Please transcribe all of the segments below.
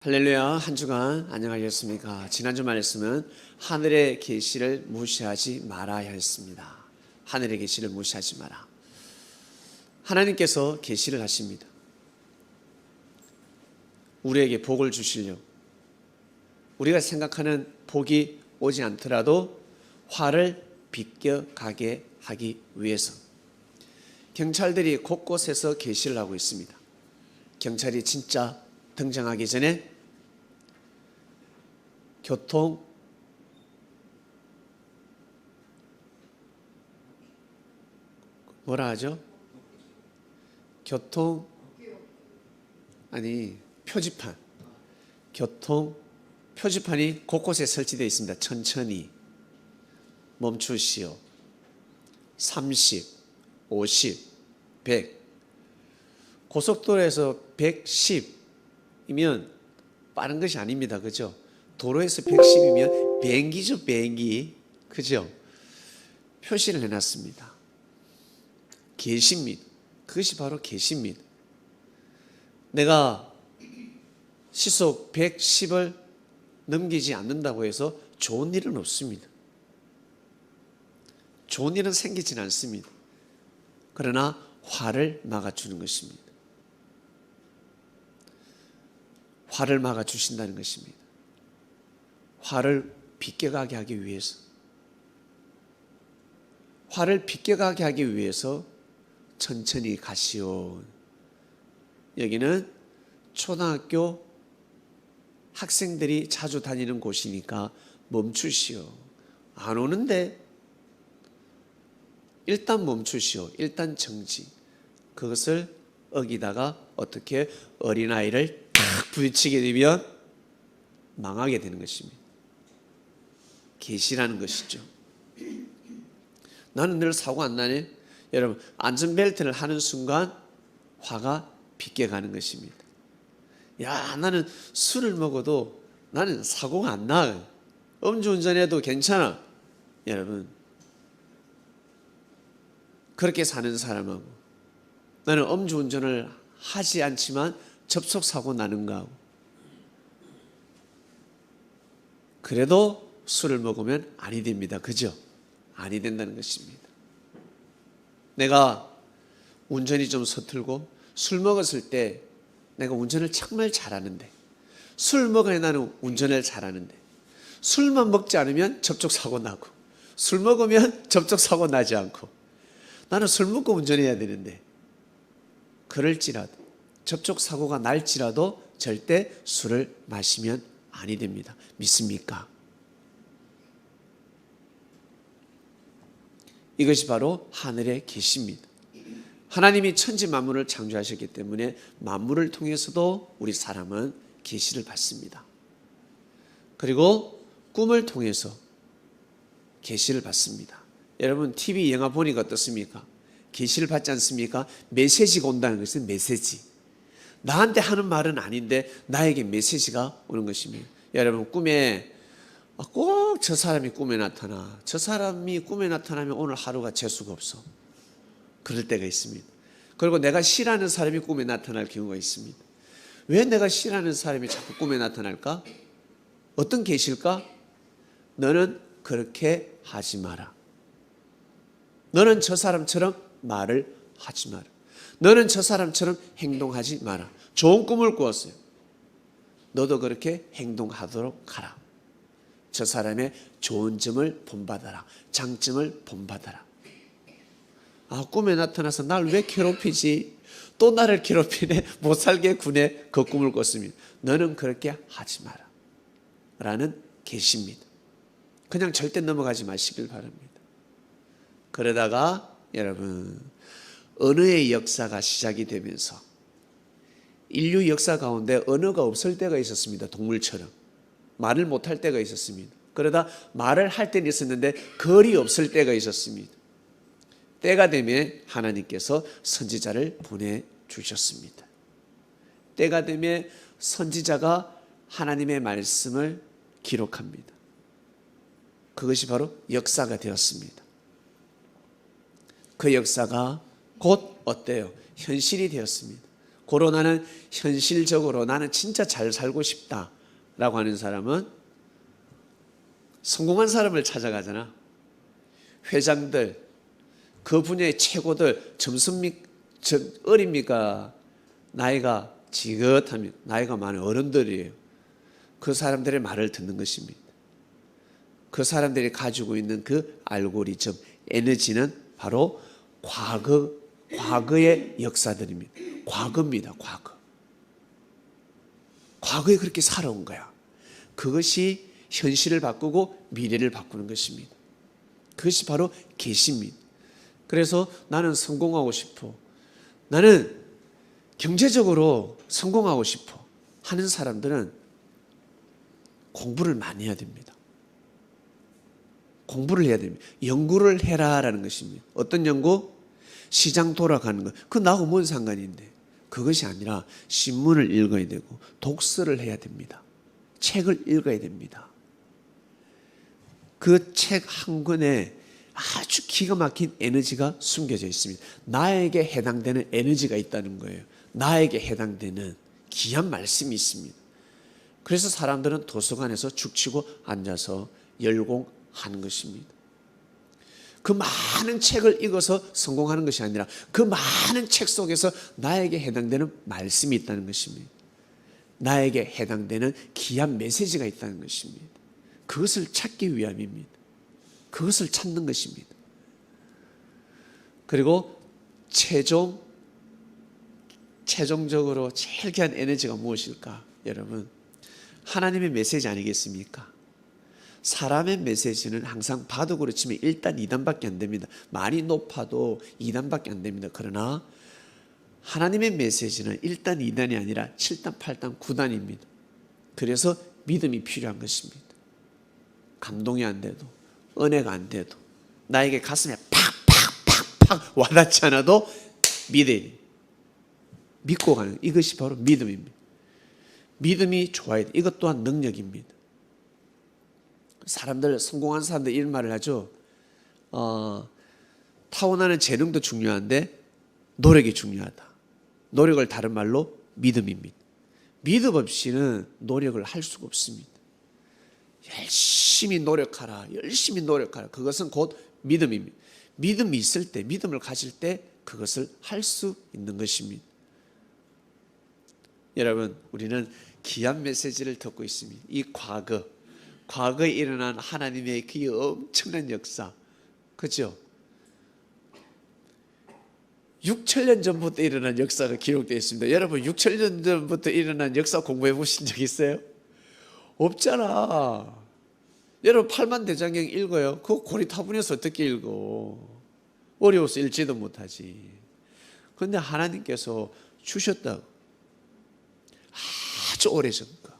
할렐루야. 한 주간 안녕하셨습니까? 지난주 말씀은 하늘의 계시를 무시하지 말아야 했습니다. 하늘의 계시를 무시하지 마라. 하나님께서 계시를 하십니다. 우리에게 복을 주시려고. 우리가 생각하는 복이 오지 않더라도 화를 비껴가게 하기 위해서 경찰들이 곳곳에서 계시를 하고 있습니다. 경찰이 진짜 등장하기 전에 교통 뭐라 하죠? 표지판. 교통 표지판이 곳곳에 설치되어 있습니다. 천천히 멈추시오. 30, 50, 100. 고속도로에서 110이면 빠른 것이 아닙니다. 그죠? 도로에서 110이면 비행기죠, 비행기. 그죠? 표시를 해놨습니다. 계시입니다. 그것이 바로 계시입니다. 내가 시속 110을 넘기지 않는다고 해서 좋은 일은 없습니다. 좋은 일은 생기진 않습니다. 그러나 화를 막아주는 것입니다. 화를 막아주신다는 것입니다. 화를 비껴가게 하기 위해서. 화를 비껴가게 하기 위해서 천천히 가시오. 여기는 초등학교 학생들이 자주 다니는 곳이니까 멈추시오. 안 오는데 일단 멈추시오. 일단 정지. 그것을 어기다가 어떻게 어린아이를 탁 부딪히게 되면 망하게 되는 것입니다. 계시라는 것이죠. 나는 늘 사고 안 나네. 여러분, 안전벨트를 하는 순간 화가 비껴가는 것입니다. 야, 나는 술을 먹어도 나는 사고가 안 나. 음주운전해도 괜찮아. 여러분, 그렇게 사는 사람하고 나는 음주운전을 하지 않지만 접촉사고 나는 거하고 그래도 술을 먹으면 아니 됩니다. 그죠? 아니 된다는 것입니다. 내가 운전이 좀 서툴고 술 먹었을 때 내가 운전을 정말 잘하는데 술 먹어야 나는 운전을 잘하는데 술만 먹지 않으면 접촉사고 나고 술 먹으면 접촉사고 나지 않고 나는 술 먹고 운전해야 되는데 그럴지라도 접촉사고가 날지라도 절대 술을 마시면 아니 됩니다. 믿습니까? 이것이 바로 하늘의 계시입니다. 하나님이 천지 만물을 창조하셨기 때문에 만물을 통해서도 우리 사람은 계시를 받습니다. 그리고 꿈을 통해서 계시를 받습니다. 여러분 TV 영화 보니까 어떻습니까? 계시를 받지 않습니까? 메시지가 온다는 것은 메시지. 나한테 하는 말은 아닌데 나에게 메시지가 오는 것입니다. 여러분 꿈에 꼭 저 사람이 꿈에 나타나. 저 사람이 꿈에 나타나면 오늘 하루가 재수가 없어. 그럴 때가 있습니다. 그리고 내가 싫어하는 사람이 꿈에 나타날 경우가 있습니다. 왜 내가 싫어하는 사람이 자꾸 꿈에 나타날까? 어떤 계시일까? 너는 그렇게 하지 마라. 너는 저 사람처럼 말을 하지 마라. 너는 저 사람처럼 행동하지 마라. 좋은 꿈을 꾸었어요. 너도 그렇게 행동하도록 하라. 저 사람의 좋은 점을 본받아라. 장점을 본받아라. 아, 꿈에 나타나서 날 왜 괴롭히지? 또 나를 괴롭히네. 못 살게 구네. 그 꿈을 꿨습니다. 너는 그렇게 하지 마라. 라는 계시입니다. 그냥 절대 넘어가지 마시길 바랍니다. 그러다가 여러분 언어의 역사가 시작이 되면서 인류 역사 가운데 언어가 없을 때가 있었습니다. 동물처럼 말을 못할 때가 있었습니다. 그러다 말을 할 때는 있었는데 글이 없을 때가 있었습니다. 때가 되면 하나님께서 선지자를 보내주셨습니다. 때가 되면 선지자가 하나님의 말씀을 기록합니다. 그것이 바로 역사가 되었습니다. 그 역사가 곧 어때요? 현실이 되었습니다. 고로 나는 현실적으로 나는 진짜 잘 살고 싶다라고 하는 사람은 성공한 사람을 찾아가잖아. 회장들, 그 분야의 최고들, 어립니까? 나이가 지긋하면 나이가 많은 어른들이에요. 그 사람들의 말을 듣는 것입니다. 그 사람들이 가지고 있는 그 알고리즘, 에너지는 바로 과거의 역사들입니다. 과거입니다. 과거에 그렇게 살아온 거야. 그것이 현실을 바꾸고 미래를 바꾸는 것입니다. 그것이 바로 계시입니다. 그래서 나는 성공하고 싶어, 나는 경제적으로 성공하고 싶어 하는 사람들은 공부를 많이 해야 됩니다. 공부를 해야 됩니다. 연구를 해라라는 것입니다. 어떤 연구? 시장 돌아가는 것. 그건 나하고 뭔 상관인데. 그것이 아니라 신문을 읽어야 되고 독서를 해야 됩니다. 책을 읽어야 됩니다. 그 책 한 권에 아주 기가 막힌 에너지가 숨겨져 있습니다. 나에게 해당되는 에너지가 있다는 거예요. 나에게 해당되는 귀한 말씀이 있습니다. 그래서 사람들은 도서관에서 죽치고 앉아서 열공하는 것입니다. 그 많은 책을 읽어서 성공하는 것이 아니라 그 많은 책 속에서 나에게 해당되는 말씀이 있다는 것입니다. 나에게 해당되는 귀한 메시지가 있다는 것입니다. 그것을 찾기 위함입니다. 그것을 찾는 것입니다. 그리고 최종적으로 제일 귀한 에너지가 무엇일까? 여러분, 하나님의 메시지 아니겠습니까? 사람의 메시지는 항상 봐도 그렇지만 1단, 2단밖에 안 됩니다. 많이 높아도 2단밖에 안 됩니다. 그러나 하나님의 메시지는 1단, 2단이 아니라 7단, 8단, 9단입니다. 그래서 믿음이 필요한 것입니다. 감동이 안 돼도, 은혜가 안 돼도, 나에게 가슴에 팍팍팍팍 와닿지 않아도 믿어야 돼. 믿고 가는, 이것이 바로 믿음입니다. 믿음이 좋아야 돼. 이것 또한 능력입니다. 사람들, 성공한 사람들 이런 말을 하죠. 타고나는 재능도 중요한데 노력이 중요하다. 노력을 다른 말로 믿음입니다. 믿음 없이는 노력을 할 수가 없습니다. 열심히 노력하라. 열심히 노력하라. 그것은 곧 믿음입니다. 믿음이 있을 때, 믿음을 가질 때 그것을 할 수 있는 것입니다. 여러분, 우리는 귀한 메시지를 듣고 있습니다. 이 과거에 일어난 하나님의 그 엄청난 역사, 그죠? 6,000년 전부터 일어난 역사가 기록되어 있습니다. 여러분, 6,000년 전부터 일어난 역사 공부해 보신 적 있어요? 없잖아. 여러분, 팔만대장경 읽어요. 그거 고리타분해서 어떻게 읽어? 어려워서 읽지도 못하지. 그런데 하나님께서 주셨다고. 아주 오래전 거.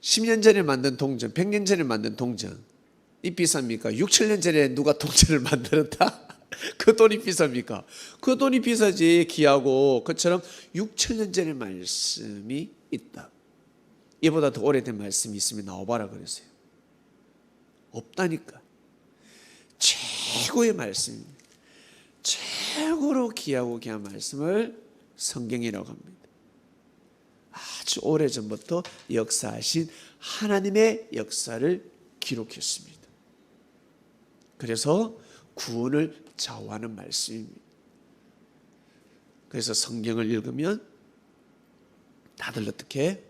10년 전에 만든 동전, 100년 전에 만든 동전, 이 비쌉니까? 6,000년 전에 누가 동전을 만들었다? 그 돈이 비쌉니까? 그 돈이 비싸지. 귀하고. 그처럼 6,000년 전의 말씀이 있다. 이보다 더 오래된 말씀이 있으면 나와봐라 그랬어요. 없다니까. 최고의 말씀입니다. 최고로 귀하고 귀한 말씀을 성경이라고 합니다. 아주 오래전부터 역사하신 하나님의 역사를 기록했습니다. 그래서 구원을 좌우하는 말씀입니다. 그래서 성경을 읽으면 다들 어떻게?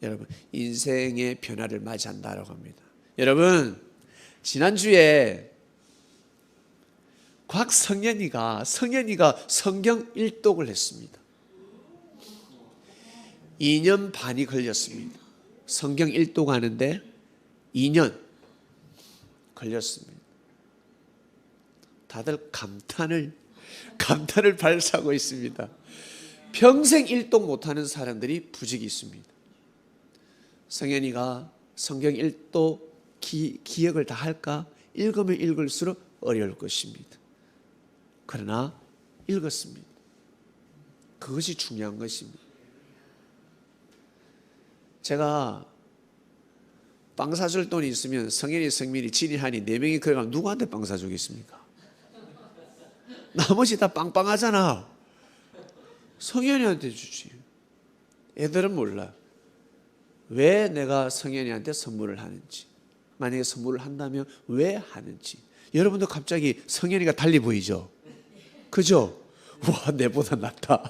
여러분, 인생의 변화를 맞이한다라고 합니다. 여러분, 지난주에 성현이가 성경 일독을 했습니다. 2년 반이 걸렸습니다. 성경 일독하는데 2년 걸렸습니다. 다들 감탄을 발사하고 있습니다. 평생 일독 못하는 사람들이 부직이 있습니다. 성현이가 성경 일독 기억을 다 할까? 읽으면 읽을수록 어려울 것입니다. 그러나 읽었습니다. 그것이 중요한 것입니다. 제가 빵 사줄 돈이 있으면 성현이, 성민이, 진이, 한이 4명이 그래가면 누구한테 빵 사주겠습니까? 나머지 다 빵빵하잖아. 성현이한테 주지. 애들은 몰라. 왜 내가 성현이한테 선물을 하는지. 만약에 선물을 한다면 왜 하는지. 여러분도 갑자기 성현이가 달리 보이죠? 그죠? 와, 내보다 낫다.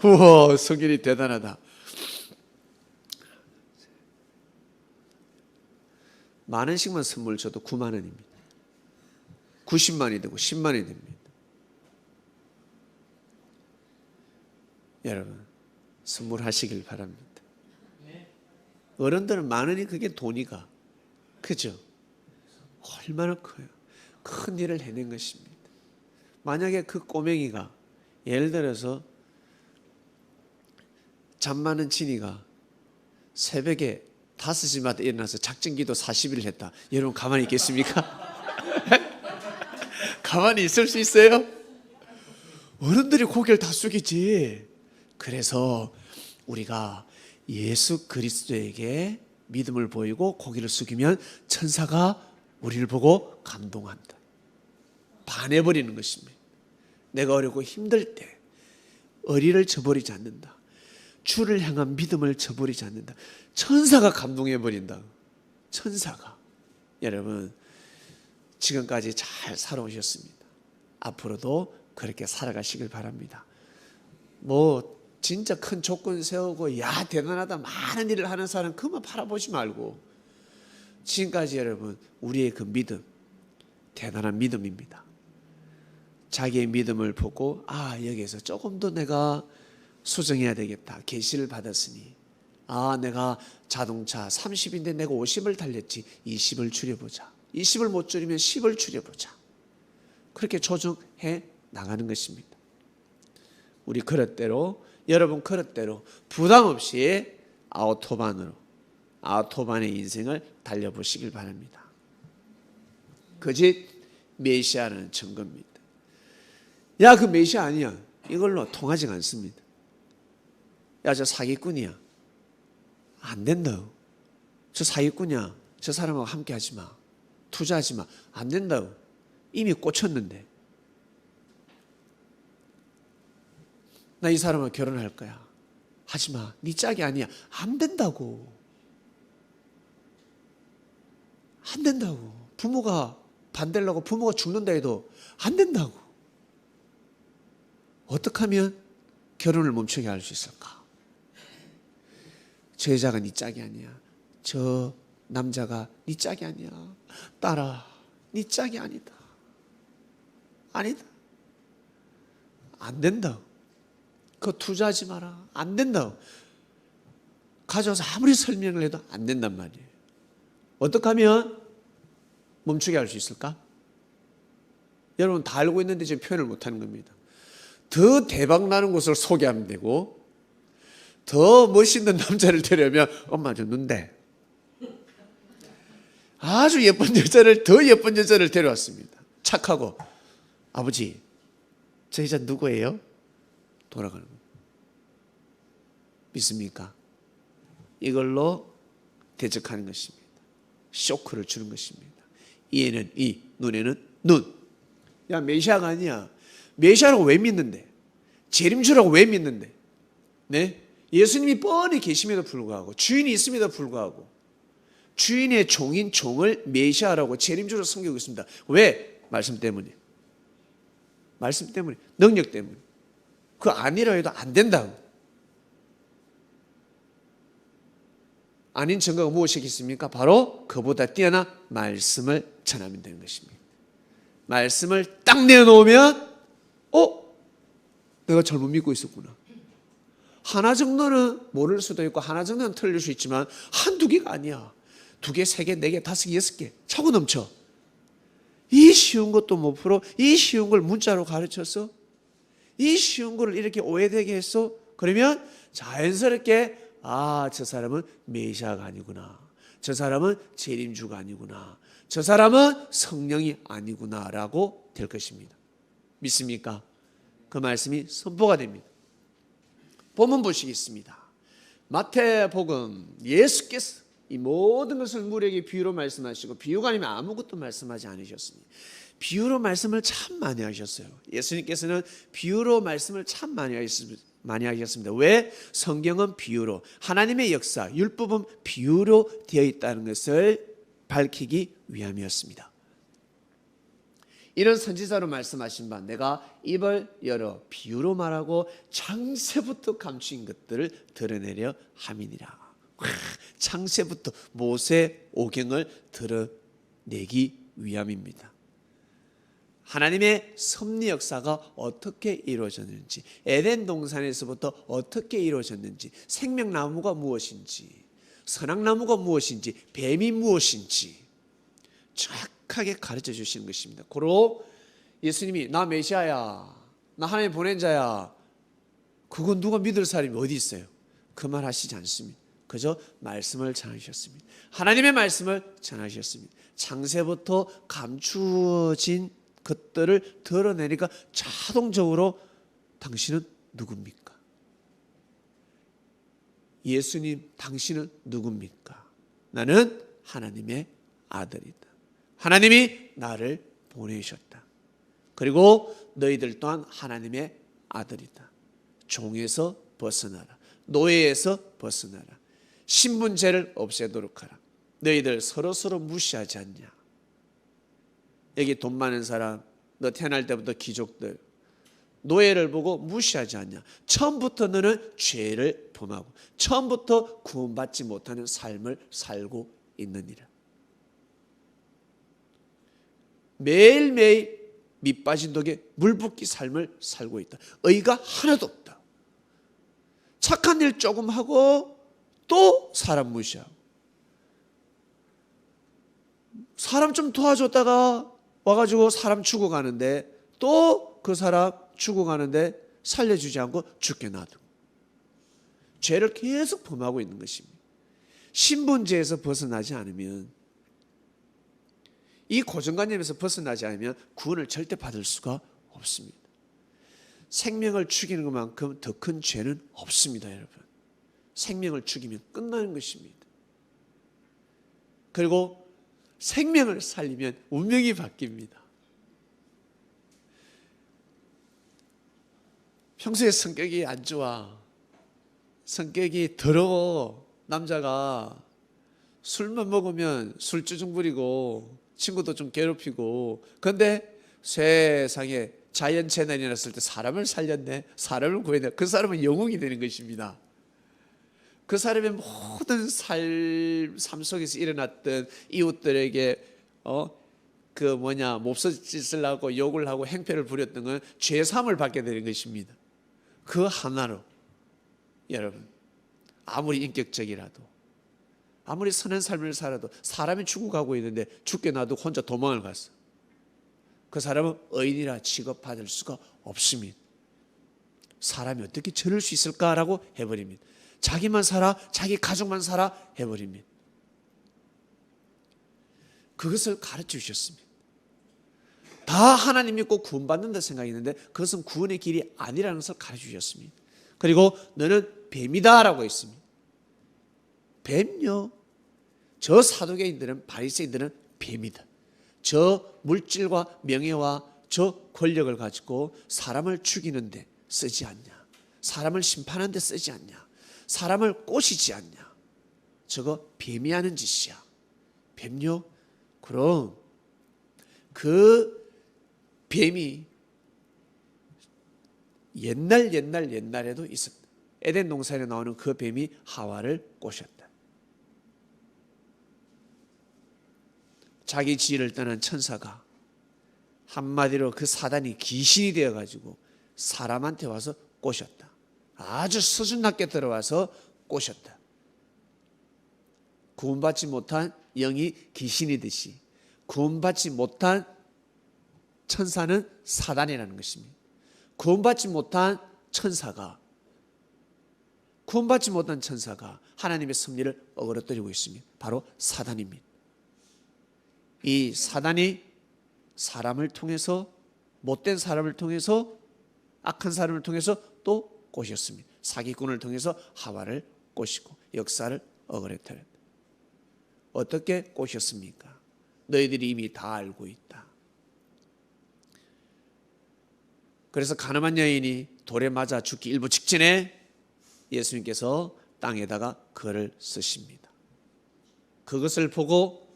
우와, 성현이 대단하다. 만 원씩만 선물 줘도 9만 원입니다. 90만이 되고 10만이 됩니다. 여러분, 선물하시길 바랍니다. 어른들은 만 원이 그게 돈이가. 그죠? 얼마나 커요. 큰 일을 해낸 것입니다. 만약에 그 꼬맹이가 예를 들어서 잠 많은 진이가 새벽에 5시마다 일어나서 작정기도 40일 했다. 여러분 가만히 있겠습니까? 가만히 있을 수 있어요? 어른들이 고개를 다 숙이지. 그래서 우리가 예수 그리스도에게 믿음을 보이고 고개를 숙이면 천사가 우리를 보고 감동한다. 반해버리는 것입니다. 내가 어렵고 힘들 때 어리를 저버리지 않는다. 주를 향한 믿음을 저버리지 않는다. 천사가 감동해버린다. 천사가. 여러분, 지금까지 잘 살아오셨습니다. 앞으로도 그렇게 살아가시길 바랍니다. 뭐 진짜 큰 조건 세우고 야 대단하다 많은 일을 하는 사람 그만 바라보지 말고 지금까지 여러분 우리의 그 믿음 대단한 믿음입니다. 자기의 믿음을 보고 아 여기에서 조금 더 내가 수정해야 되겠다. 계시를 받았으니 아 내가 자동차 30인데 내가 50을 달렸지 20을 줄여보자. 20을 못 줄이면 10을 줄여보자. 그렇게 조정해 나가는 것입니다. 우리 그릇대로 여러분 그릇대로 부담 없이 아우토반의 인생을 달려보시길 바랍니다. 거짓 메시아라는 증거입니다. 야, 그 메시아 아니야. 이걸로 통하지 않습니다. 야, 저 사기꾼이야. 안 된다고. 저 사기꾼이야. 저 사람하고 함께 하지 마. 투자하지 마. 안 된다고. 이미 꽂혔는데. 나 이 사람하고 결혼할 거야. 하지 마. 네 짝이 아니야. 안 된다고. 안 된다고. 부모가 반대를 하고 부모가 죽는다 해도 안 된다고. 어떻게 하면 결혼을 멈추게 할 수 있을까? 저 여자가 네 짝이 아니야. 저 남자가 네 짝이 아니야. 딸아, 네 짝이 아니다. 아니다. 안 된다고. 그거 투자하지 마라. 안 된다고. 가져와서 아무리 설명을 해도 안 된단 말이에요. 어떻게 하면 멈추게 할 수 있을까? 여러분 다 알고 있는데 지금 표현을 못하는 겁니다. 더 대박나는 곳을 소개하면 되고 더 멋있는 남자를 데려오면 엄마 저 눈대. 아주 예쁜 여자를 더 예쁜 여자를 데려왔습니다. 착하고 아버지 저 여자 누구예요? 돌아가는 거예요. 믿습니까? 이걸로 대적하는 것입니다. 쇼크를 주는 것입니다. 이에는 이, 눈에는 눈. 야 메시아가 아니야. 메시아라고 왜 믿는데? 재림주라고 왜 믿는데? 네? 예수님이 뻔히 계심에도 불구하고 주인이 있음에도 불구하고 주인의 종인 종을 메시아라고 재림주로 섬기고 있습니다. 왜? 말씀 때문에. 말씀 때문에. 능력 때문에. 그 아니라 해도 안 된다고. 아닌 증거가 무엇이겠습니까? 바로 그보다 뛰어난 말씀을 전하면 되는 것입니다. 말씀을 딱 내놓으면 내가 잘못 믿고 있었구나. 하나 정도는 모를 수도 있고 하나 정도는 틀릴 수 있지만 한두 개가 아니야. 2개, 3개, 4개, 5개, 6개 차고 넘쳐. 이 쉬운 것도 못 풀어. 이 쉬운 걸 문자로 가르쳐서 이 쉬운 걸 이렇게 오해되게 했어. 그러면 자연스럽게 저 사람은 메시아가 아니구나. 저 사람은 재림주가 아니구나. 저 사람은 성령이 아니구나라고 될 것입니다. 믿습니까? 그 말씀이 선포가 됩니다. 본문 보시겠습니다. 마태복음 예수께서 이 모든 것을 무리에게 비유로 말씀하시고 비유가 아니면 아무것도 말씀하지 않으셨으니 비유로 말씀을 참 많이 하셨어요. 예수님께서는 비유로 말씀을 참 많이 하셨습니다. 왜? 성경은 비유로, 하나님의 역사, 율법은 비유로 되어 있다는 것을 밝히기 위함이었습니다. 이런 선지자로 말씀하신 바 내가 입을 열어 비유로 말하고 창세부터 감추인 것들을 드러내려 함이니라. 창세부터 모세 오경을 드러내기 위함입니다. 하나님의 섭리 역사가 어떻게 이루어졌는지, 에덴 동산에서부터 어떻게 이루어졌는지, 생명나무가 무엇인지, 선악나무가 무엇인지, 뱀이 무엇인지 정확하게 가르쳐 주시는 것입니다. 고로 예수님이 나 메시아야, 나 하나님 보낸 자야, 그건 누가 믿을 사람이 어디 있어요? 그 말 하시지 않습니다. 그저 말씀을 전하셨습니다. 하나님의 말씀을 전하셨습니다. 창세부터 감추어진 것들을 드러내니까 자동적으로 당신은 누굽니까? 예수님, 당신은 누굽니까? 나는 하나님의 아들이다. 하나님이 나를 보내셨다. 그리고 너희들 또한 하나님의 아들이다. 종에서 벗어나라. 노예에서 벗어나라. 신분제를 없애도록 하라. 너희들 서로서로 무시하지 않냐? 여기 돈 많은 사람, 너 태어날 때부터 귀족들, 노예를 보고 무시하지 않냐? 처음부터 너는 죄를 범하고 처음부터 구원받지 못하는 삶을 살고 있느니라. 매일매일 밑 빠진 독에 물 붓기 삶을 살고 있다. 의의가 하나도 없다. 착한 일 조금 하고 또 사람 무시하고, 사람 좀 도와줬다가 와가지고 사람 죽어가는데 또 그 사람 죽어가는데 살려주지 않고 죽게 놔두고 죄를 계속 범하고 있는 것입니다. 신분제에서 벗어나지 않으면, 이 고정관념에서 벗어나지 않으면 구원을 절대 받을 수가 없습니다. 생명을 죽이는 것만큼 더 큰 죄는 없습니다, 여러분. 생명을 죽이면 끝나는 것입니다. 그리고 생명을 살리면 운명이 바뀝니다. 평소에 성격이 안 좋아, 성격이 더러워, 남자가 술만 먹으면 술주정 부리고 친구도 좀 괴롭히고, 그런데 세상에 자연재난이 났을 때 사람을 살렸네, 사람을 구해내, 그 사람은 영웅이 되는 것입니다. 그 사람의 모든 삶 속에서 일어났던 이웃들에게 몹쓸짓을 하고 욕을 하고 행패를 부렸던 건 죄사함을 받게 되는 것입니다. 그 하나로 여러분, 아무리 인격적이라도, 아무리 선한 삶을 살아도 사람이 죽어가고 있는데 죽게 놔두고 혼자 도망을 갔어. 그 사람은 의인이라 취급받을 수가 없습니다. 사람이 어떻게 저럴 수 있을까라고 해버립니다. 자기만 살아, 자기 가족만 살아 해버립니다. 그것을 가르쳐 주셨습니다. 다 하나님 믿고 구원받는다 생각했는데 그것은 구원의 길이 아니라는 것을 가르쳐 주셨습니다. 그리고 너는 뱀이다 라고 했습니다. 뱀요? 저 사두개인들은, 바리새인들은 뱀이다. 저 물질과 명예와 저 권력을 가지고 사람을 죽이는데 쓰지 않냐? 사람을 심판하는 데 쓰지 않냐? 사람을 꼬시지 않냐? 저거 뱀이 하는 짓이야. 뱀요? 그럼 그 뱀이 옛날에도 있었다. 에덴 동산에 나오는 그 뱀이 하와를 꼬셨다. 자기 지위를 떠난 천사가, 한마디로 그 사단이 귀신이 되어가지고 사람한테 와서 꼬셨다. 아주 수준 낮게 들어와서 꼬셨다. 구원받지 못한 영이 귀신이듯이 구원받지 못한 천사는 사단이라는 것입니다. 구원받지 못한 천사가 하나님의 섭리를 어그러뜨리고 있습니다. 바로 사단입니다. 이 사단이 사람을 통해서, 못된 사람을 통해서, 악한 사람을 통해서 또 꼬셨습니다. 사기꾼을 통해서 하와를 꼬시고 역사를 어그러뜨렸다. 어떻게 꼬셨습니까? 너희들이 이미 다 알고 있다. 그래서 가늠한 여인이 돌에 맞아 죽기 일부 직전에 예수님께서 땅에다가 글을 쓰십니다. 그것을 보고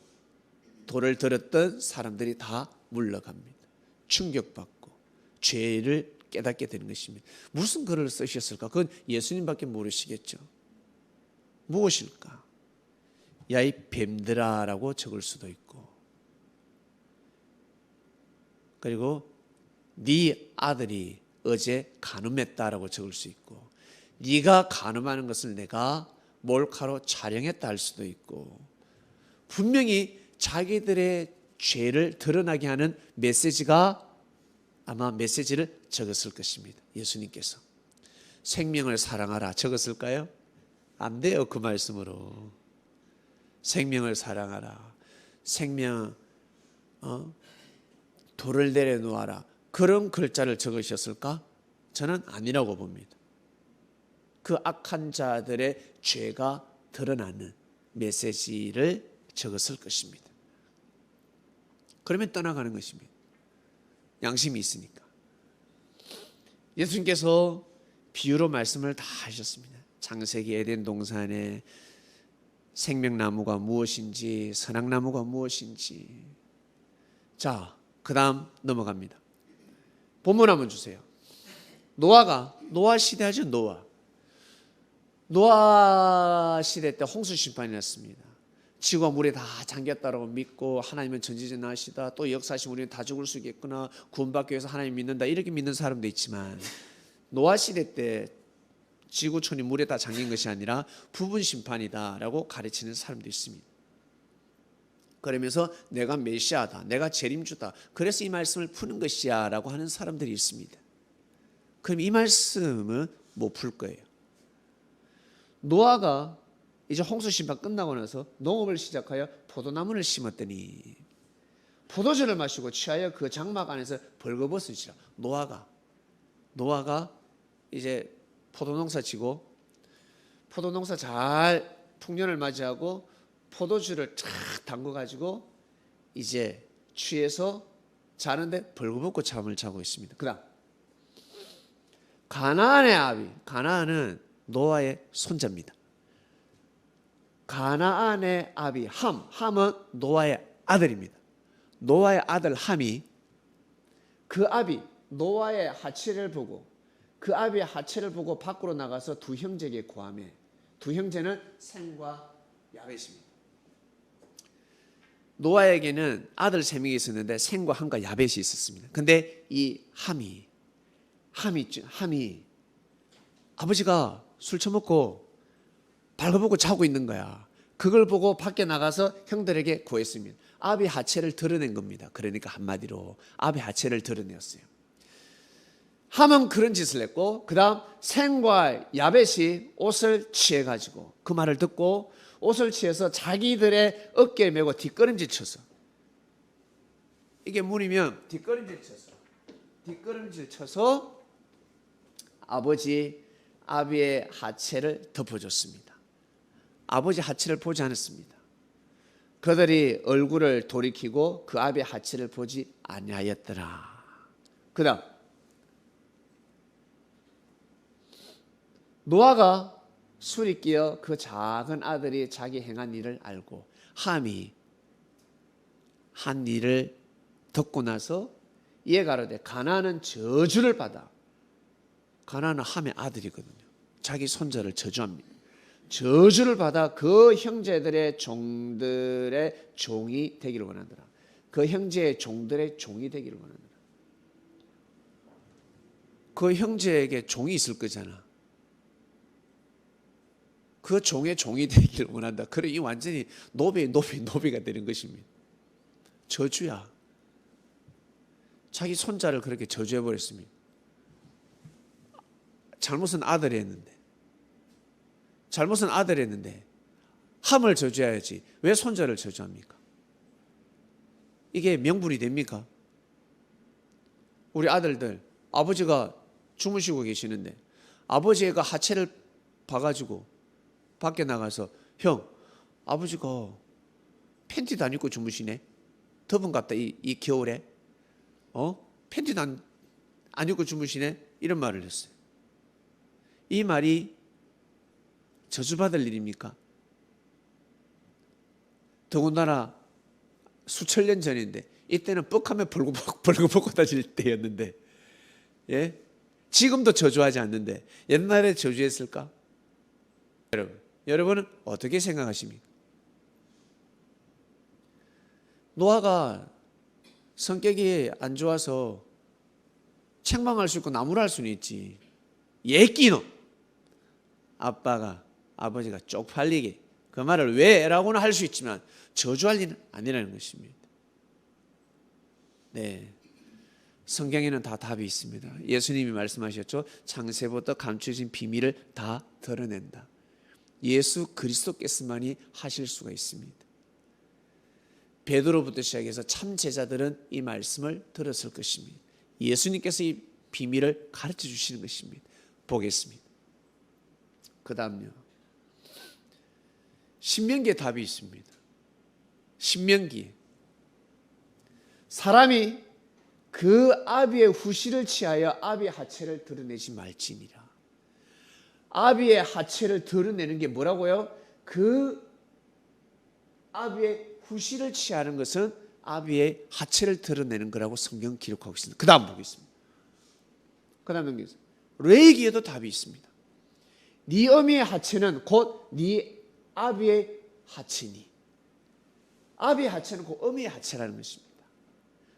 돌을 들었던 사람들이 다 물러갑니다. 충격받고 죄를 깨닫게 되는 것입니다. 무슨 글을 쓰셨을까? 그건 예수님밖에 모르시겠죠. 무엇일까? 야 이 뱀들아 라고 적을 수도 있고, 그리고 네 아들이 어제 간음했다라고 적을 수 있고, 네가 간음하는 것을 내가 몰카로 촬영했다 할 수도 있고, 분명히 자기들의 죄를 드러나게 하는 메시지를 적었을 것입니다. 예수님께서 생명을 사랑하라 적었을까요? 안 돼요. 그 말씀으로 생명을 사랑하라, 생명 돌을 내려놓아라, 그런 글자를 적으셨을까? 저는 아니라고 봅니다. 그 악한 자들의 죄가 드러나는 메시지를 적었을 것입니다. 그러면 떠나가는 것입니다. 양심이 있으니까. 예수님께서 비유로 말씀을 다 하셨습니다. 창세기 에덴 동산에 생명나무가 무엇인지, 선악나무가 무엇인지. 자, 그 다음 넘어갑니다. 본문 한번 주세요. 노아 시대 하죠. 노아 시대 때 홍수 심판이 났습니다. 지구가 물에 다 잠겼다라고 믿고 하나님은 전지전능하시다, 또 역사하시면 우리는 다 죽을 수 있겠구나, 구원받기 위해서 하나님 믿는다, 이렇게 믿는 사람도 있지만, 노아 시대 때 지구촌이 물에 다 잠긴 것이 아니라 부분 심판이다라고 가르치는 사람도 있습니다. 그러면서 내가 메시아다, 내가 재림주다, 그래서 이 말씀을 푸는 것이야 라고 하는 사람들이 있습니다. 그럼 이 말씀은 못 풀 거예요. 노아가 이제 홍수 심판 끝나고 나서 농업을 시작하여 포도나무를 심었더니 포도주를 마시고 취하여 그 장막 안에서 벌거벗으시라. 노아가 이제 포도농사 지고, 포도농사 잘 풍년을 맞이하고 포도주를 쫙 담궈 가지고 이제 취해서 자는데 벌거벗고 잠을 자고 있습니다. 그다음 가나안의 아비, 가나안은 노아의 손자입니다. 가나안의 아비 함은 노아의 아들입니다. 노아의 아들 함이 그 아비 노아의 하체를 보고, 그 아비의 하체를 보고 밖으로 나가서 두 형제에게 고하매, 두 형제는 셈과 야벳입니다. 노아에게는 아들 세 명이 있었는데 셈과 함과 야벳이 있었습니다. 근데 이 함이 아버지가 술 처먹고 발버벗고 자고 있는 거야. 그걸 보고 밖에 나가서 형들에게 구했습니다. 아비 하체를 드러낸 겁니다. 그러니까 한마디로 아비 하체를 드러냈어요. 함은 그런 짓을 했고, 그 다음 셈과 야벳이 옷을 취해가지고, 그 말을 듣고 옷을 취해서 자기들의 어깨에 메고 뒷걸음질 쳐서, 이게 문이면 뒷걸음질 쳐서 아비의 하체를 덮어줬습니다. 아버지 하체를 보지 않았습니다. 그들이 얼굴을 돌이키고 그 아비의 하체를 보지 아니하였더라. 그 다음 노아가 술이 끼어 그 작은 아들이 자기 행한 일을 알고, 함이 한 일을 듣고 나서 이에 가로되 가나안은 저주를 받아. 가나안은 함의 아들이거든요. 자기 손자를 저주합니다. 저주를 받아 그 형제들의 종들의 종이 되기를 원하더라. 그 형제의 종들의 종이 되기를 원하더라. 그 형제에게 종이 있을 거잖아. 그 종의 종이 되기를 원한다. 그래, 이 완전히 노비가 되는 것입니다. 저주야. 자기 손자를 그렇게 저주해 버렸습니다. 잘못은 아들이 했는데 함을 저주해야지 왜 손자를 저주합니까? 이게 명분이 됩니까? 우리 아들들, 아버지가 주무시고 계시는데 아버지가 하체를 봐가지고 밖에 나가서, 형, 아버지가 팬티도 안 입고 주무시네. 더운 갑다 이 겨울에. 팬티도 안 안 입고 주무시네? 이런 말을 했어요. 이 말이 저주받을 일입니까? 더군다나 수천 년 전인데 이때는 뻑하면 벌거벗고 다닐 때였는데, 예? 지금도 저주하지 않는데 옛날에 저주했을까? 여러분은 어떻게 생각하십니까? 노아가 성격이 안 좋아서 책망할 수 있고 나무랄 수는 있지. 예끼노 아버지가 쪽팔리게 그 말을 왜 라고는 할 수 있지만 저주할 일은 아니라는 것입니다. 네, 성경에는 다 답이 있습니다. 예수님이 말씀하셨죠. 창세부터 감추어진 비밀을 다 드러낸다. 예수 그리스도께서만이 하실 수가 있습니다. 베드로부터 시작해서 참 제자들은 이 말씀을 들었을 것입니다. 예수님께서 이 비밀을 가르쳐 주시는 것입니다. 보겠습니다. 그 다음요, 신명기에 답이 있습니다. 신명기, 사람이 그 아비의 후시를 취하여 아비의 하체를 드러내지 말지니라. 아비의 하체를 드러내는 게 뭐라고요? 그 아비의 후시를 취하는 것은 아비의 하체를 드러내는 거라고 성경 기록하고 있습니다. 그 다음 보겠습니다. 그 다음 넘기겠습니다. 레위기에도 답이 있습니다. 네 어미의 하체는 곧 네 아비의 하체니. 아비의 하체는 곧 어미의 하체라는 것입니다.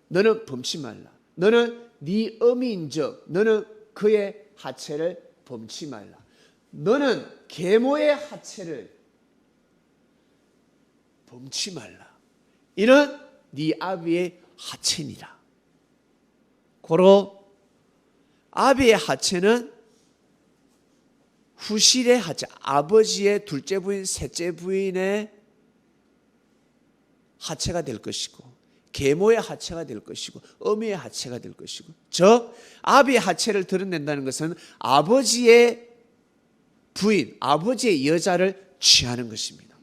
너는 범치 말라. 너는 네 어미인즉 너는 그의 하체를 범치 말라. 너는 계모의 하체를 범치 말라. 이는 네 아비의 하체니라. 고로 아비의 하체는 후실의 하체, 아버지의 둘째 부인, 셋째 부인의 하체가 될 것이고, 계모의 하체가 될 것이고, 어미의 하체가 될 것이고, 즉 아비의 하체를 드러낸다는 것은 아버지의 부인, 아버지의 여자를 취하는 것입니다.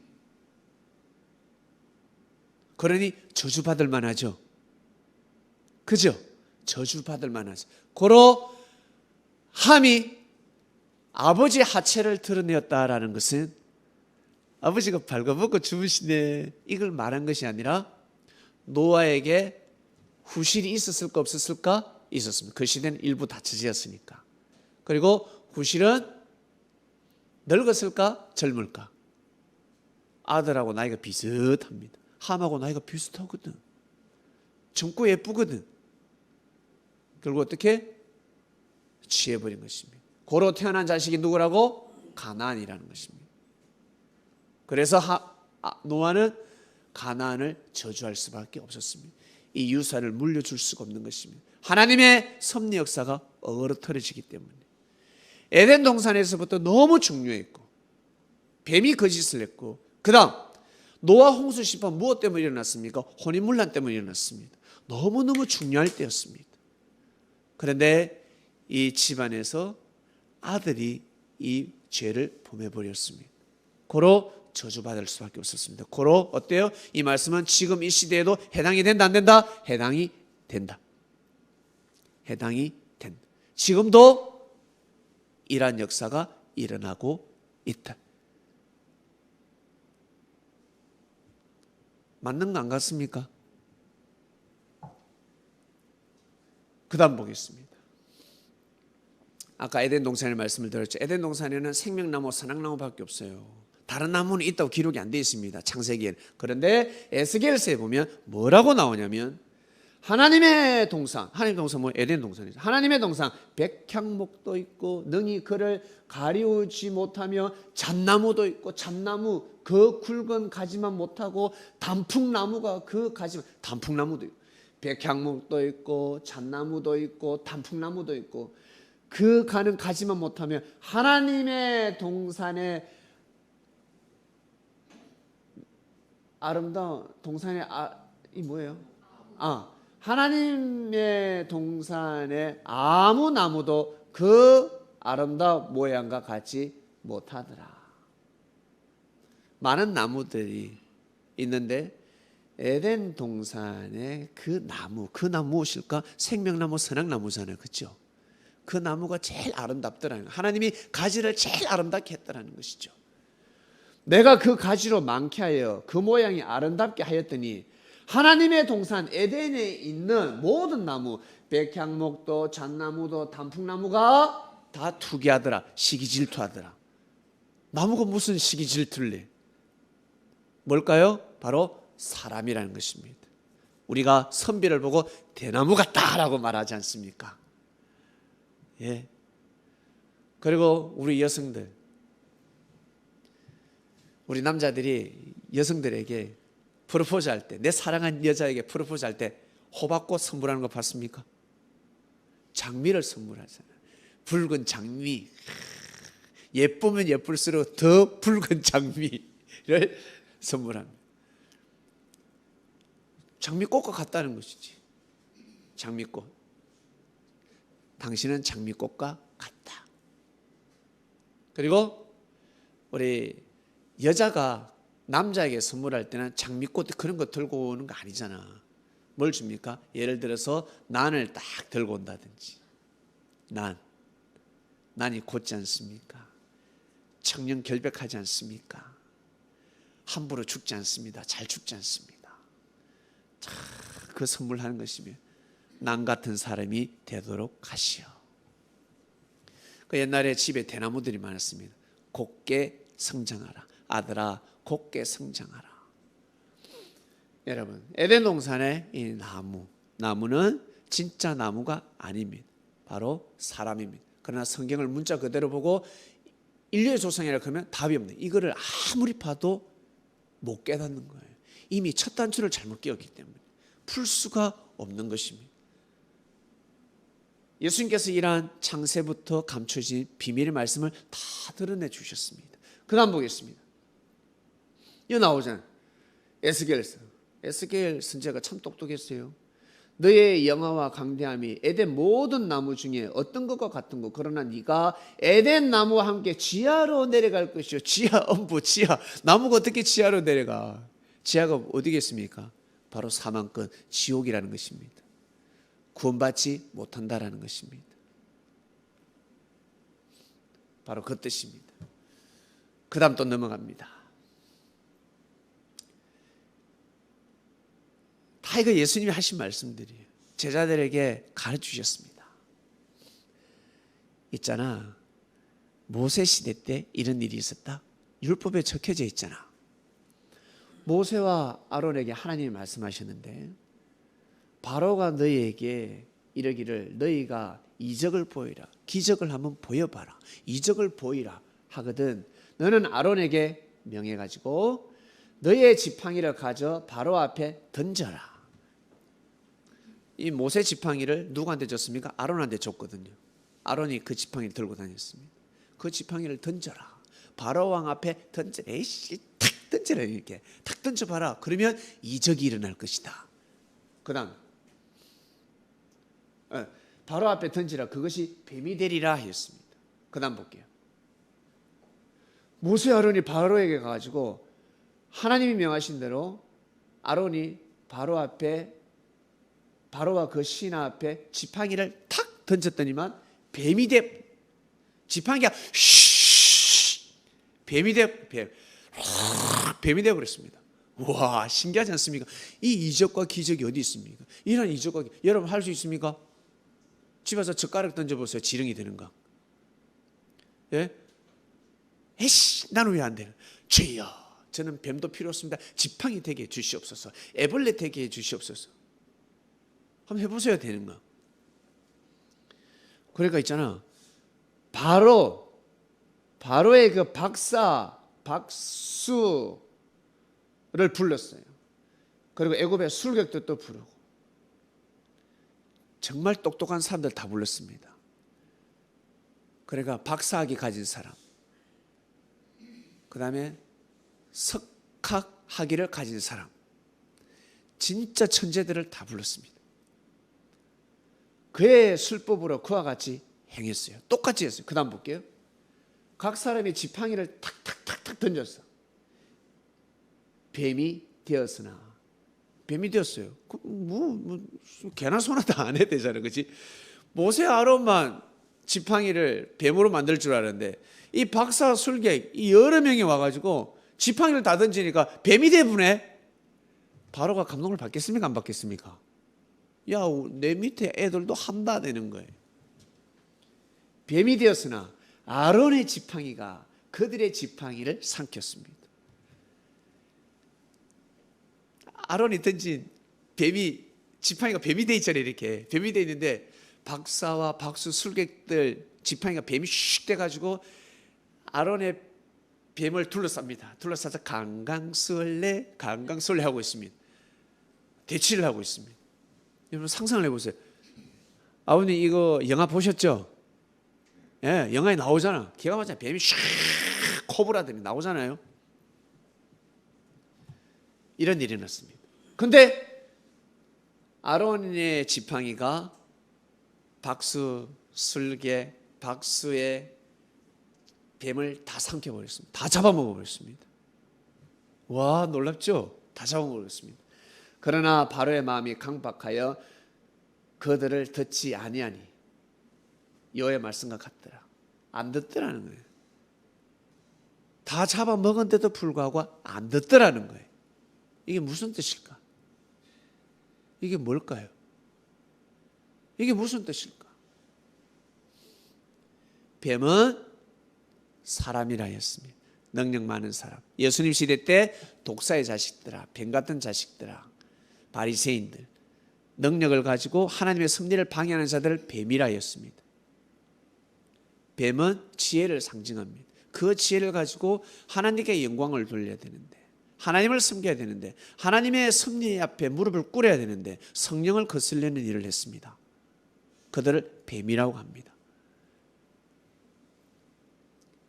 그러니 저주받을 만하죠. 그죠? 저주받을 만하죠. 고로 함이 아버지의 하체를 드러내었다라는 것은 아버지가 발가벗고 주무시네 이걸 말한 것이 아니라 노아에게 후실이 있었을까 없었을까? 있었습니다. 그 시대는 일부 다처지었으니까. 그리고 후실은 늙었을까? 젊을까? 아들하고 나이가 비슷합니다. 함하고 나이가 비슷하거든. 젊고 예쁘거든. 결국 어떻게? 취해버린 것입니다. 고로 태어난 자식이 누구라고? 가나안이라는 것입니다. 그래서 노아는 가나안을 저주할 수밖에 없었습니다. 이 유산을 물려줄 수가 없는 것입니다. 하나님의 섭리 역사가 어그러뜨려지기 때문에. 에덴 동산에서부터 너무 중요했고 뱀이 거짓을 했고, 그 다음 노아 홍수 심판 무엇 때문에 일어났습니까? 혼인문란 때문에 일어났습니다. 너무너무 중요할 때였습니다. 그런데 이 집안에서 아들이 이 죄를 범해버렸습니다. 고로 저주받을 수밖에 없었습니다. 고로 어때요? 이 말씀은 지금 이 시대에도 해당이 된다 안 된다? 해당이 된다. 해당이 된다. 지금도 이러한 역사가 일어나고 있다. 맞는 거 안 같습니까? 그 다음 보겠습니다. 아까 에덴 동산의 말씀을 들었죠. 에덴 동산에는 생명나무, 선악나무밖에 없어요. 다른 나무는 있다고 기록이 안 되어 있습니다. 창세기에는. 그런데 에스겔서에 보면 뭐라고 나오냐면 하나님의 동산, 하나님의 동산 뭐 에덴 동산이죠. 하나님의 동산 백향목도 있고 능히 그를 가리우지 못하며 잣나무도 있고 잣나무 그 굵은 가지만 못하고 단풍나무가 그 가지만 단풍나무도 있고 백향목도 있고 잣나무도 있고 단풍나무도 있고 그 가는 가지만 못하며 하나님의 동산에 아름다운 동산에 이 뭐예요? 하나님의 동산에 아무 나무도 그 아름다운 모양과 같지 못하더라. 많은 나무들이 있는데 에덴 동산에 그 나무 무엇일까? 생명나무, 선악나무잖아요. 그렇죠? 그 나무가 제일 아름답더라는 거예요. 하나님이 가지를 제일 아름답게 했다는 것이죠. 내가 그 가지로 많게 하여 그 모양이 아름답게 하였더니 하나님의 동산 에덴에 있는 모든 나무, 백향목도 잣나무도 단풍나무가 다 투기하더라. 시기질투하더라. 나무가 무슨 시기질투를 해? 뭘까요? 바로 사람이라는 것입니다. 우리가 선비를 보고 대나무 같다라고 말하지 않습니까? 예. 그리고 우리 여성들, 우리 남자들이 여성들에게 프로포즈 할 때, 내 사랑한 여자에게 프로포즈 할 때 호박꽃 선물하는 거 봤습니까? 장미를 선물하잖아요. 붉은 장미. 예쁘면 예쁠수록 더 붉은 장미를 선물합니다. 장미꽃과 같다는 것이지. 장미꽃. 당신은 장미꽃과 같다. 그리고 우리 여자가 남자에게 선물할 때는 장미꽃 그런 거 들고 오는 거 아니잖아. 뭘 줍니까? 예를 들어서 난을 딱 들고 온다든지. 난이 곧지 않습니까? 청년 결백하지 않습니까? 함부로 죽지 않습니다. 잘 죽지 않습니다. 그 선물하는 것이며 난 같은 사람이 되도록 하시오. 그 옛날에 집에 대나무들이 많았습니다. 곱게 성장하라. 아들아 곱게 성장하라. 여러분 에덴 동산의 이 나무는 진짜 나무가 아닙니다. 바로 사람입니다. 그러나 성경을 문자 그대로 보고 인류의 조상이라 그러면 답이 없네요. 이거를 아무리 봐도 못 깨닫는 거예요. 이미 첫 단추를 잘못 끼웠기 때문에 풀 수가 없는 것입니다. 예수님께서 이러한 창세부터 감춰진 비밀의 말씀을 다 드러내 주셨습니다. 그 다음 보겠습니다. 이거 나오잖아요. 에스겔 선지자가 참 똑똑했어요. 너의 영화와 강대함이 에덴 모든 나무 중에 어떤 것과 같은 것, 그러나 네가 에덴 나무와 함께 지하로 내려갈 것이요. 지하 음부 지하. 나무가 어떻게 지하로 내려가? 지하가 어디겠습니까? 바로 사망권 지옥이라는 것입니다. 구원받지 못한다라는 것입니다. 바로 그 뜻입니다. 그 다음 또 넘어갑니다. 다 이거 예수님이 하신 말씀들이에요. 제자들에게 가르치셨습니다. 있잖아, 모세 시대 때 이런 일이 있었다. 율법에 적혀져 있잖아. 모세와 아론에게 하나님이 말씀하셨는데 바로가 너희에게 이러기를 너희가 이적을 보이라, 기적을 한번 보여봐라, 이적을 보이라 하거든 너는 아론에게 명해가지고 너희의 지팡이를 가져 바로 앞에 던져라. 이 모세 지팡이를 누구한테 줬습니까? 아론한테 줬거든요. 아론이 그 지팡이를 들고 다녔습니다. 그 지팡이를 던져라. 바로 왕 앞에 던져라. 에이씨, 탁 던져라. 이렇게 탁 던져봐라. 그러면 이적이 일어날 것이다. 그 다음 바로 앞에 던지라. 그것이 뱀이 되리라 했습니다. 그 다음 볼게요. 모세 아론이 바로에게 가가지고 하나님이 명하신 대로 아론이 바로 앞에 바로와 그 신하 앞에 지팡이를 탁 던졌더니만 뱀이 돼. 지팡이가 뱀이 돼 버렸습니다. 와, 신기하지 않습니까? 이 이적과 기적이 어디 있습니까? 이런 이적과 여러분 할 수 있습니까? 집에서 젓가락 던져보세요. 지렁이 되는가? 예? 에이씨, 나는 왜 안 되나? 주여, 저는 뱀도 필요 없습니다. 지팡이 되게 해 주시옵소서. 애벌레 되게 해 주시옵소서. 한번 해보셔야 되는 거. 그러니까 있잖아. 바로의 그 박수를 불렀어요. 그리고 애굽의 술객도 또 부르고. 정말 똑똑한 사람들 다 불렀습니다. 그러니까 박사학위 가진 사람, 그 다음에 석학학위를 가진 사람, 진짜 천재들을 다 불렀습니다. 그의 술법으로 그와 같이 행했어요. 똑같이 했어요. 그 다음 볼게요. 각 사람이 지팡이를 탁탁탁탁 던졌어. 뱀이 되었으나, 뱀이 되었어요. 개나 소나 다 안 해야 되잖아요. 그렇지? 모세 아론만 지팡이를 뱀으로 만들 줄 알았는데 이 박사 술객 이 여러 명이 와가지고 지팡이를 다 던지니까 뱀이 돼보네. 바로가 감동을 받겠습니까? 안 받겠습니까? 야, 내 밑에 애들도 한다 되는 거예요. 뱀이 되었으나 아론의 지팡이가 그들의 지팡이를 삼켰습니다. 아론이 던진 뱀이 지팡이가 뱀이 돼 있잖아요. 이렇게 뱀이 돼 있는데 박사와 박수 술객들 지팡이가 뱀이 슉 돼가지고 아론의 뱀을 둘러쌉니다. 둘러싸서 강강술래 하고 있습니다. 대치를 하고 있습니다. 여러분 상상을 해보세요. 아버님 이거 영화 보셨죠? 예, 영화에 나오잖아. 기가 막히게 뱀이 슉 코브라들이 나오잖아요. 이런 일이 났습니다. 근데 아론의 지팡이가 박수 술개 박수의 뱀을 다 삼켜버렸습니다. 다 잡아먹어버렸습니다. 와, 놀랍죠? 다 잡아먹었습니다. 그러나 바로의 마음이 강박하여 그들을 듣지 아니하니 여호와의 말씀과 같더라. 안 듣더라는 거예요. 다 잡아먹은데도 불구하고 안 듣더라는 거예요. 이게 무슨 뜻일까? 이게 뭘까요? 이게 무슨 뜻일까? 뱀은 사람이라 했습니다. 능력 많은 사람. 예수님 시대 때 독사의 자식들아, 뱀 같은 자식들아, 바리새인들, 능력을 가지고 하나님의 섭리를 방해하는 자들을 뱀이라 했습니다. 뱀은 지혜를 상징합니다. 그 지혜를 가지고 하나님께 영광을 돌려야 되는데, 하나님을 섬겨야 되는데, 하나님의 섭리 앞에 무릎을 꿇어야 되는데 성령을 거슬리는 일을 했습니다. 그들을 뱀이라고 합니다.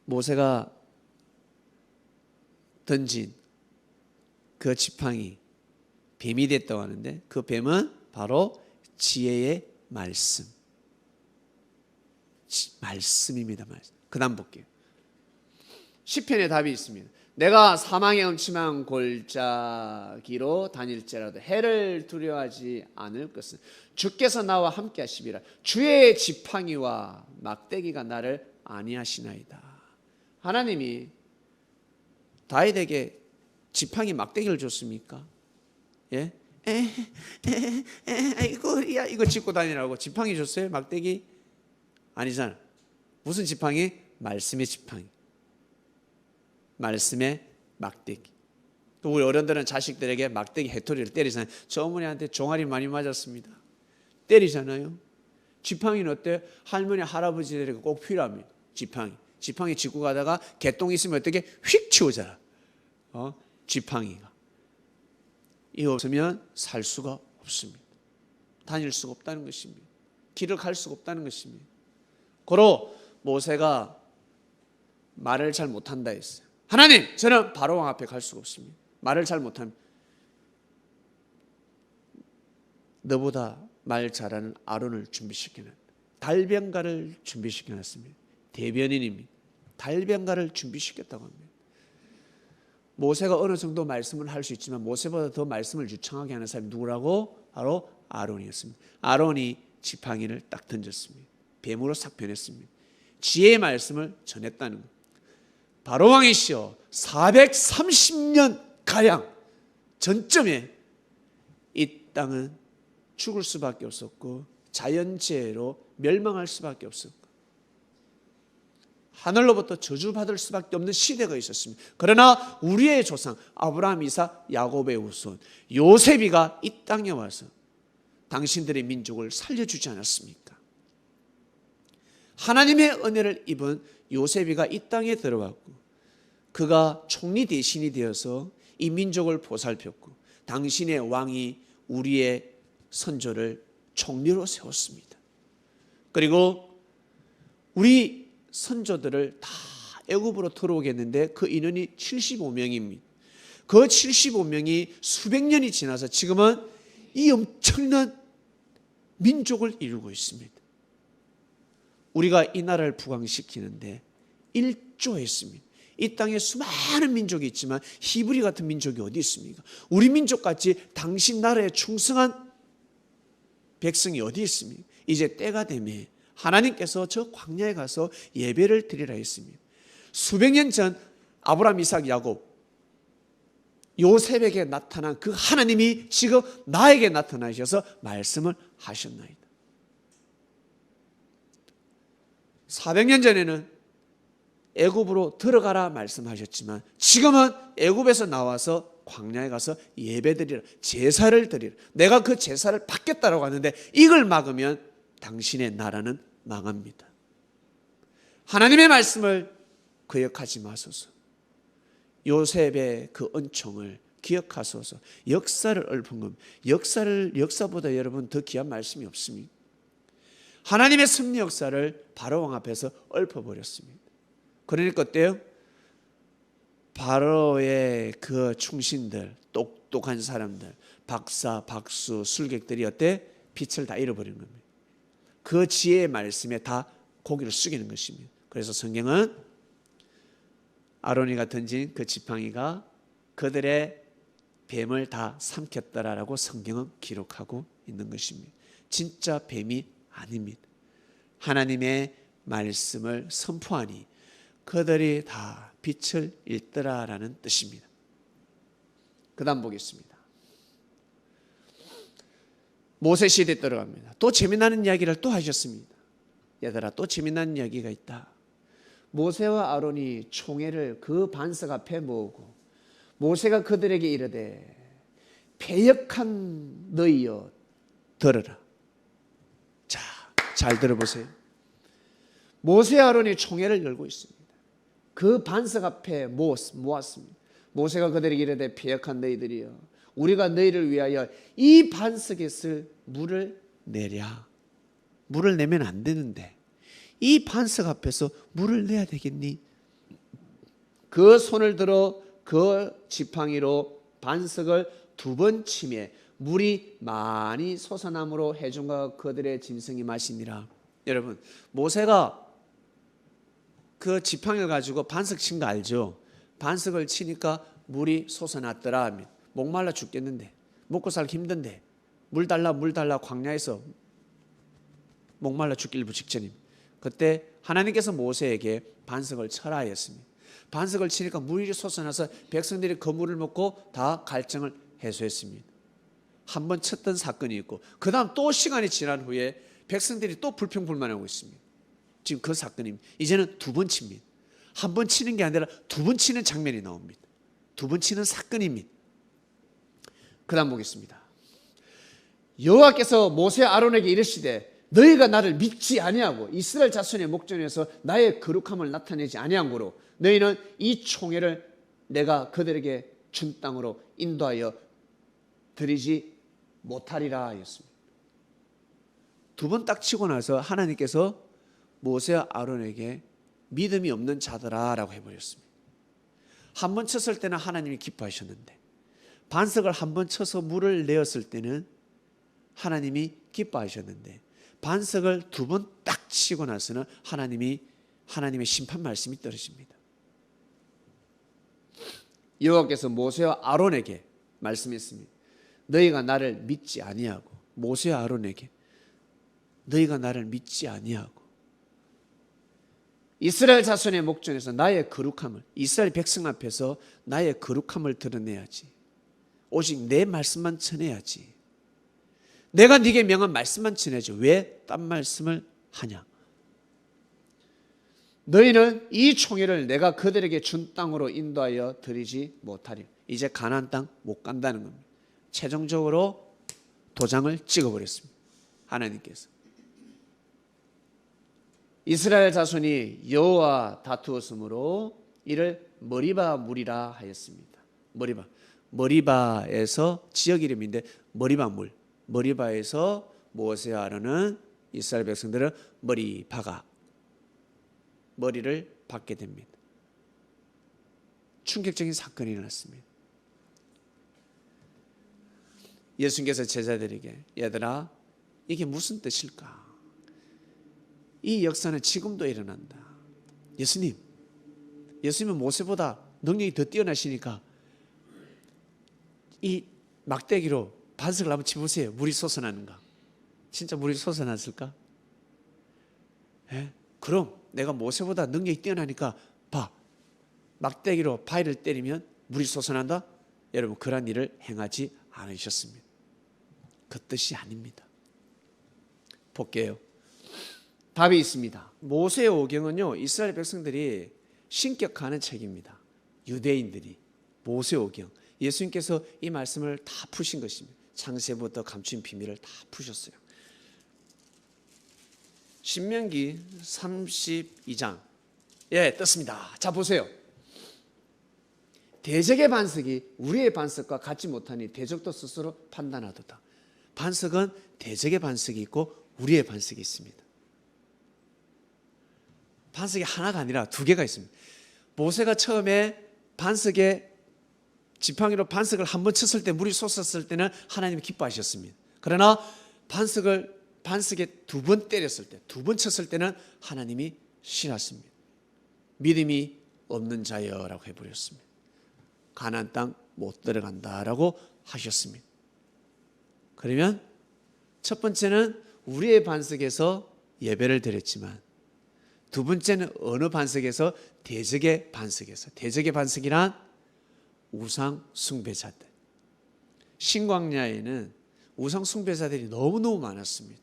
모세가 던진 그 지팡이 뱀이 됐다고 하는데 그 뱀은 바로 지혜의 말씀입니다. 그 다음 볼게요. 시편의 답이 있습니다. 내가 사망의 음침한 골짜기로 다닐지라도 해를 두려워하지 않을 것은 주께서 나와 함께 하시리라. 주의 지팡이와 막대기가 나를 안위하시나이다. 하나님이 다윗에게 지팡이 막대기를 줬습니까? 예? 이거 짚고 다니라고 지팡이 줬어요? 막대기? 아니잖아. 무슨 지팡이? 말씀의 지팡이. 말씀의 막대기. 또 우리 어른들은 자식들에게 막대기 해토리를 때리잖아요. 저 어머니한테 종아리 많이 맞았습니다. 때리잖아요. 지팡이는 어때요? 할머니 할아버지들에게 꼭 필요합니다. 지팡이 짚고 가다가 개똥 있으면 어떻게 휙 치우잖아. 지팡이가 이거 없으면 살 수가 없습니다. 다닐 수가 없다는 것입니다. 길을 갈 수가 없다는 것입니다. 고로 모세가 말을 잘 못한다 했어요. 하나님, 저는 바로왕 앞에 갈 수가 없습니다. 말을 잘 못합니다. 너보다 말 잘하는 아론을 준비시켜놨다. 달변가를 준비시켜놨습니다. 대변인입니다. 달변가를 준비시켰다고 합니다. 모세가 어느 정도 말씀을 할 수 있지만 모세보다 더 말씀을 유창하게 하는 사람이 누구라고? 바로 아론이었습니다. 아론이 지팡이를 딱 던졌습니다. 뱀으로 싹 변했습니다. 지혜의 말씀을 전했다는 것. 바로왕이시여 430년 가량 전점에 이 땅은 죽을 수밖에 없었고 자연재해로 멸망할 수밖에 없었고 하늘로부터 저주받을 수밖에 없는 시대가 있었습니다. 그러나 우리의 조상 아브라함, 이삭, 야곱의 후손 요셉이가 이 땅에 와서 당신들의 민족을 살려주지 않았습니까? 하나님의 은혜를 입은 요셉이가 이 땅에 들어왔고 그가 총리 대신이 되어서 이 민족을 보살폈고 당신의 왕이 우리의 선조를 총리로 세웠습니다. 그리고 우리 선조들을 다 애굽으로 들어오게 했는데 그 인원이 75명입니다. 그 75명이 수백 년이 지나서 지금은 이 엄청난 민족을 이루고 있습니다. 우리가 이 나라를 부강시키는데 일조했습니다. 이 땅에 수많은 민족이 있지만 히브리 같은 민족이 어디 있습니까? 우리 민족같이 당신 나라에 충성한 백성이 어디 있습니까? 이제 때가 되면 하나님께서 저 광야에 가서 예배를 드리라 했습니다. 수백 년 전 아브라함, 이삭, 야곱, 요셉에게 나타난 그 하나님이 지금 나에게 나타나셔서 말씀을 하셨나이다. 400년 전에는 애굽으로 들어가라 말씀하셨지만 지금은 애굽에서 나와서 광야에 가서 예배드리라, 제사를 드리라. 내가 그 제사를 받겠다라고 하는데 이걸 막으면 당신의 나라는 망합니다. 하나님의 말씀을 거역하지 마소서. 요셉의 그 은총을 기억하소서. 역사를 읊은 겁니다. 역사보다 여러분 더 귀한 말씀이 없습니다. 하나님의 승리 역사를 바로왕 앞에서 읊어버렸습니다. 그러니까 어때요? 바로의 그 충신들, 똑똑한 사람들, 박사, 박수, 술객들이 어때? 빛을 다 잃어버리는 겁니다. 그 지혜의 말씀에 다 고개를 숙이는 것입니다. 그래서 성경은 아론이가 던진 그 지팡이가 그들의 뱀을 다 삼켰더라라고 성경은 기록하고 있는 것입니다. 진짜 뱀이 아닙니다. 하나님의 말씀을 선포하니 그들이 다 빛을 잃더라라는 뜻입니다. 그 다음 보겠습니다. 모세 시대에 들어갑니다. 또 재미나는 이야기를 또 하셨습니다. 얘들아, 또 재미나는 이야기가 있다. 모세와 아론이 총회를 그 반석 앞에 모으고 모세가 그들에게 이르되 패역한 너희여 들으라. 자, 잘 들어보세요. 모세와 아론이 총회를 열고 있습니다. 그 반석 앞에 모았습니다. 모세가 그들에게 이르되 패역한 너희들이여, 우리가 너희를 위하여 이 반석에 쓸 물을 내랴. 물을 내면 안 되는데 이 반석 앞에서 물을 내야 되겠니? 그 손을 들어 그 지팡이로 반석을 2번 치매 물이 많이 솟아남으로 해중과 그들의 짐승이 마시니라. 여러분, 모세가 그 지팡이를 가지고 반석 친 거 알죠? 반석을 치니까 물이 솟아났더라. 목말라 죽겠는데, 먹고 살기 힘든데 물 달라 광야에서 목말라 죽기 일부 직전입니다. 그때 하나님께서 모세에게 반석을 쳐라 했습니다. 반석을 치니까 물이 솟아나서 백성들이 그 물을 먹고 다 갈증을 해소했습니다. 한 번 쳤던 사건이 있고 그 다음 또 시간이 지난 후에 백성들이 또 불평불만하고 있습니다. 지금 그 사건입니다. 이제는 2번 칩니다. 한 번 치는 게 아니라 2번 치는 장면이 나옵니다. 2번 치는 사건입니다. 그 다음 보겠습니다. 여호와께서 모세 아론에게 이르시되 너희가 나를 믿지 아니하고 이스라엘 자손의 목전에서 나의 거룩함을 나타내지 아니한 고로 너희는 이 총회를 내가 그들에게 준 땅으로 인도하여 드리지 못하리라 하였습니다. 2번 딱 치고 나서 하나님께서 모세와 아론에게 믿음이 없는 자들아 라고 해버렸습니다. 한 번 쳤을 때는 하나님이 기뻐하셨는데 반석을 한 번 쳐서 물을 내었을 때는 하나님이 기뻐하셨는데 반석을 2번 딱 치고 나서는 하나님의 심판 말씀이 떨어집니다. 여호와께서 모세와 아론에게 말씀했습니다. 너희가 나를 믿지 아니하고, 모세와 아론에게 너희가 나를 믿지 아니하고 이스라엘 자손의 목전에서 나의 거룩함을, 이스라엘 백성 앞에서 나의 거룩함을 드러내야지. 오직 내 말씀만 전해야지. 내가 네게 명한 말씀만 전해야지. 왜 딴 말씀을 하냐? 너희는 이 총회를 내가 그들에게 준 땅으로 인도하여 드리지 못하리. 이제 가나안 땅 못 간다는 겁니다. 최종적으로 도장을 찍어버렸습니다. 하나님께서. 이스라엘 자손이 여호와 다투었으므로 이를 머리바 물이라 하였습니다. 머리바에서 지역 이름인데 머리바 물. 머리바에서 모세와 아론은 이스라엘 백성들은 머리를 박게 됩니다. 충격적인 사건이 일어났습니다. 예수님께서 제자들에게 얘들아 이게 무슨 뜻일까? 이 역사는 지금도 일어난다. 예수님은 모세보다 능력이 더 뛰어나시니까 이 막대기로 반석을 한번 치보세요. 물이 솟아나는가? 진짜 물이 솟아났을까? 예? 그럼 내가 모세보다 능력이 뛰어나니까 봐, 막대기로 바위를 때리면 물이 솟아난다? 여러분, 그런 일을 행하지 않으셨습니다. 그 뜻이 아닙니다. 볼게요. 답이 있습니다. 모세의 오경은요, 이스라엘 백성들이 신격화하는 책입니다. 유대인들이 모세의 오경, 예수님께서 이 말씀을 다 푸신 것입니다. 창세부터 감춘 비밀을 다 푸셨어요. 신명기 32장 떴습니다. 자, 보세요. 대적의 반석이 우리의 반석과 같지 못하니 대적도 스스로 판단하도다. 반석은 대적의 반석이 있고 우리의 반석이 있습니다. 반석이 하나가 아니라 두 개가 있습니다. 모세가 처음에 반석에 지팡이로 반석을 한번 쳤을 때, 물이 솟았을 때는 하나님이 기뻐하셨습니다. 그러나 반석에 두 번 때렸을 때, 두 번 쳤을 때는 하나님이 싫었습니다. 믿음이 없는 자여라고 해버렸습니다. 가나안 땅 못 들어간다라고 하셨습니다. 그러면 첫 번째는 우리의 반석에서 예배를 드렸지만, 두 번째는 어느 반석에서? 대적의 반석에서. 대적의 반석이란 우상 숭배자들. 신광야에는 우상 숭배자들이 너무너무 많았습니다.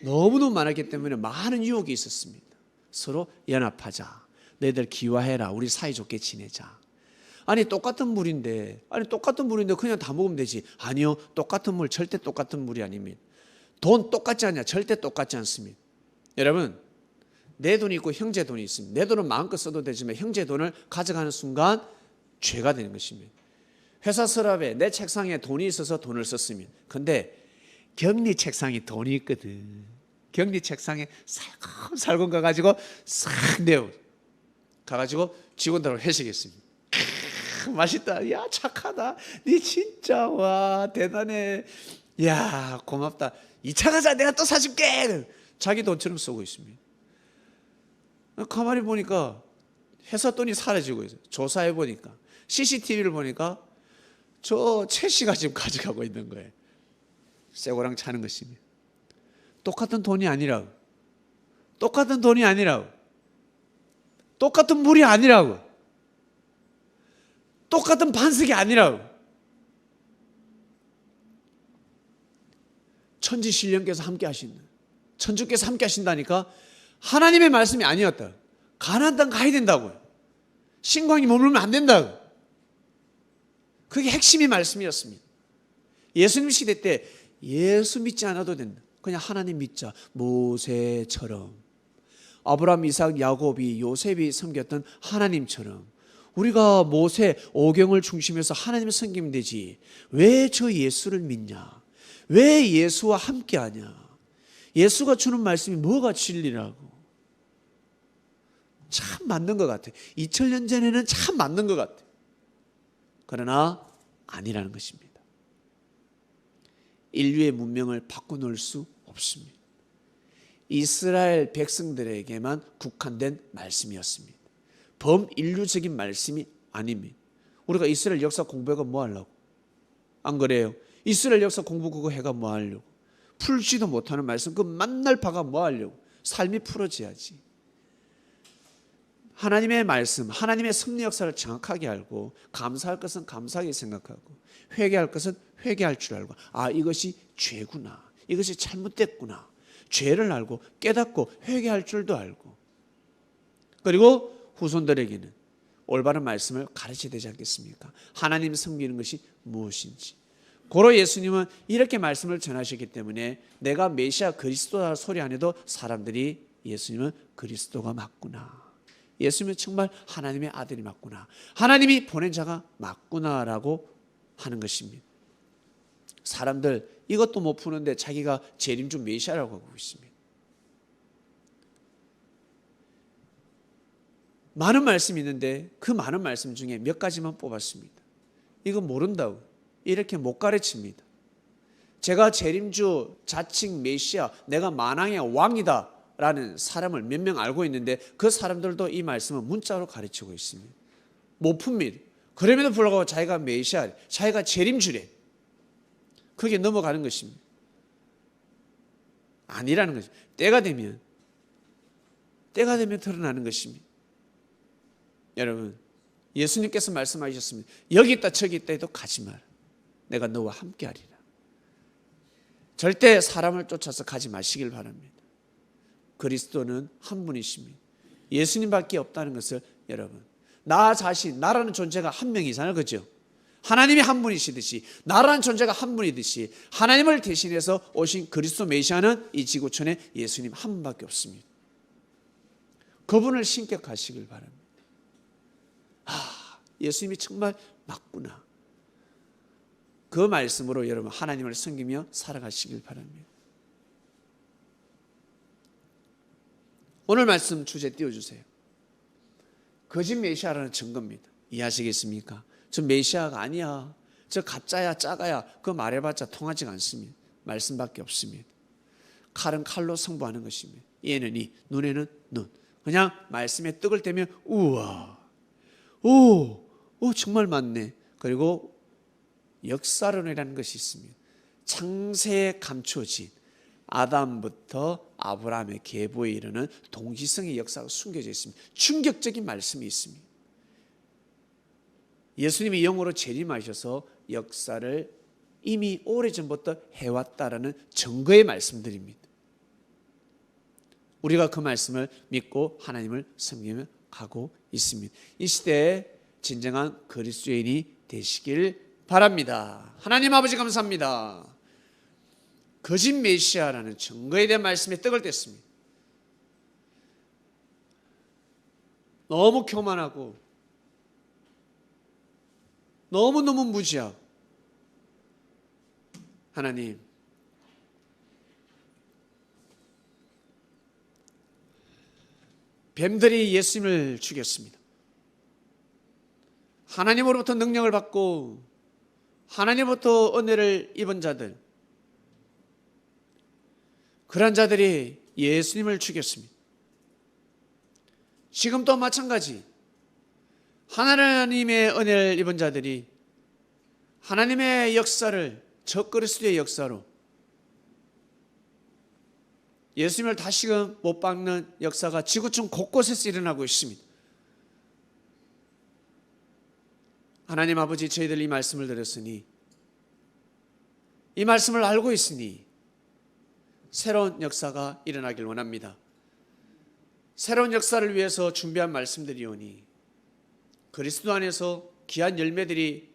너무너무 많았기 때문에 많은 유혹이 있었습니다. 서로 연합하자, 너희들 기화해라, 우리 사이좋게 지내자. 아니 똑같은 물인데 그냥 다 먹으면 되지. 아니요, 똑같은 물, 절대 똑같은 물이 아닙니다. 돈 똑같지 않냐? 절대 똑같지 않습니다. 여러분, 내 돈이 있고 형제 돈이 있습니다. 내 돈은 마음껏 써도 되지만 형제 돈을 가져가는 순간 죄가 되는 것입니다. 회사 서랍에 내 책상에 돈이 있어서 돈을 썼습니다. 근데 격리 책상에 돈이 있거든. 격리 책상에 살금 가가지고 싹 내어 가가지고 직원들하고 회식했습니다. 맛있다. 야, 착하다. 니 진짜 와 대단해. 야, 고맙다. 2차 가자. 내가 또 사줄게. 자기 돈처럼 쓰고 있습니다. 가만히 보니까 회사 돈이 사라지고 있어요. 조사해 보니까, CCTV를 보니까 저 최 씨가 지금 가져가고 있는 거예요. 쇠고랑 차는 것입니다. 똑같은 돈이 아니라고. 똑같은 돈이 아니라고. 똑같은 물이 아니라고. 똑같은 반석이 아니라고. 천지신령께서 함께 하신다. 천주께서 함께 하신다니까. 하나님의 말씀이 아니었다. 가나안 땅 가야 된다고요. 신광이 머물면 안 된다고. 그게 핵심의 말씀이었습니다. 예수님 시대 때 예수 믿지 않아도 된다. 그냥 하나님 믿자. 모세처럼, 아브라함, 이삭, 야곱이, 요셉이 섬겼던 하나님처럼 우리가 모세, 오경을 중심해서 하나님을 섬기면 되지. 왜 저 예수를 믿냐? 왜 예수와 함께하냐? 예수가 주는 말씀이 뭐가 진리라고? 참 맞는 것 같아요. 2000년 전에는 참 맞는 것 같아요. 그러나 아니라는 것입니다. 인류의 문명을 바꿔놓을 수 없습니다. 이스라엘 백성들에게만 국한된 말씀이었습니다. 범인류적인 말씀이 아닙니다. 우리가 이스라엘 역사 공부해가 뭐 하려고? 안 그래요? 이스라엘 역사 공부 그거 해가 뭐 하려고? 풀지도 못하는 말씀 그 만날 바가 뭐 하려고? 삶이 풀어져야지. 하나님의 말씀, 하나님의 섭리 역사를 정확하게 알고, 감사할 것은 감사하게 생각하고, 회개할 것은 회개할 줄 알고, 아, 이것이 죄구나, 이것이 잘못됐구나, 죄를 알고 깨닫고 회개할 줄도 알고, 그리고 후손들에게는 올바른 말씀을 가르쳐야 되지 않겠습니까? 하나님 섬기는 것이 무엇인지. 고로 예수님은 이렇게 말씀을 전하셨기 때문에 내가 메시아 그리스도다 소리 안 해도 사람들이 예수님은 그리스도가 맞구나, 예수님은 정말 하나님의 아들이 맞구나, 하나님이 보낸 자가 맞구나라고 하는 것입니다. 사람들 이것도 못 푸는데 자기가 재림주 메시아라고 하고 있습니다. 많은 말씀이 있는데 그 많은 말씀 중에 몇 가지만 뽑았습니다. 이거 모른다고 이렇게 못 가르칩니다. 제가 재림주, 자칭 메시아, 내가 만왕의 왕이다 라는 사람을 몇 명 알고 있는데 그 사람들도 이 말씀을 문자로 가르치고 있습니다. 못 풉니다. 그럼에도 불구하고 자기가 메시아, 자기가 재림주래. 그게 넘어가는 것입니다. 아니라는 거죠. 때가 되면 드러나는 것입니다. 여러분, 예수님께서 말씀하셨습니다. 여기 있다 저기 있다 해도 가지 마라. 내가 너와 함께 하리라. 절대 사람을 쫓아서 가지 마시길 바랍니다. 그리스도는 한 분이십니다. 예수님밖에 없다는 것을 여러분, 나 자신, 나라는 존재가 한 명이잖아요. 그죠? 하나님이 한 분이시듯이 나라는 존재가 한 분이듯이 하나님을 대신해서 오신 그리스도 메시아는 이 지구촌에 예수님 한 분밖에 없습니다. 그분을 신격하시길 바랍니다. 예수님이 정말 맞구나. 그 말씀으로 여러분 하나님을 섬기며 살아가시길 바랍니다. 오늘 말씀 주제 띄워주세요. 거짓 메시아라는 증거입니다. 이해하시겠습니까? 저 메시아가 아니야, 저 가짜야 짜가야 그거 말해봤자 통하지가 않습니다. 말씀밖에 없습니다. 칼은 칼로 승부하는 것입니다. 이에는 이, 눈에는 눈. 그냥 말씀에 떡을 떼면 우와, 오 정말 맞네. 그리고 역사론이라는 것이 있습니다. 창세에 감춰진 아담부터 아브라함의 계보에 이르는 동지성의 역사가 숨겨져 있습니다. 충격적인 말씀이 있습니다. 예수님이 영으로 재림하셔서 역사를 이미 오래전부터 해왔다라는 증거의 말씀들입니다. 우리가 그 말씀을 믿고 하나님을 섬기며 가고 있습니다. 이 시대에 진정한 그리스도인이 되시길 바랍니다. 하나님 아버지 감사합니다. 거짓 메시아라는 증거에 대한 말씀에 떡을 뗐습니다. 너무 교만하고 너무너무 무지하고 하나님, 뱀들이 예수님을 죽였습니다. 하나님으로부터 능력을 받고 하나님으로부터 은혜를 입은 자들, 그런 자들이 예수님을 죽였습니다. 지금도 마찬가지 하나님의 은혜를 입은 자들이 하나님의 역사를 적그리스도의 역사로 예수님을 다시금 못 박는 역사가 지구촌 곳곳에서 일어나고 있습니다. 하나님 아버지, 저희들 이 말씀을 들었으니, 이 말씀을 알고 있으니 새로운 역사가 일어나길 원합니다. 새로운 역사를 위해서 준비한 말씀들이오니 그리스도 안에서 귀한 열매들이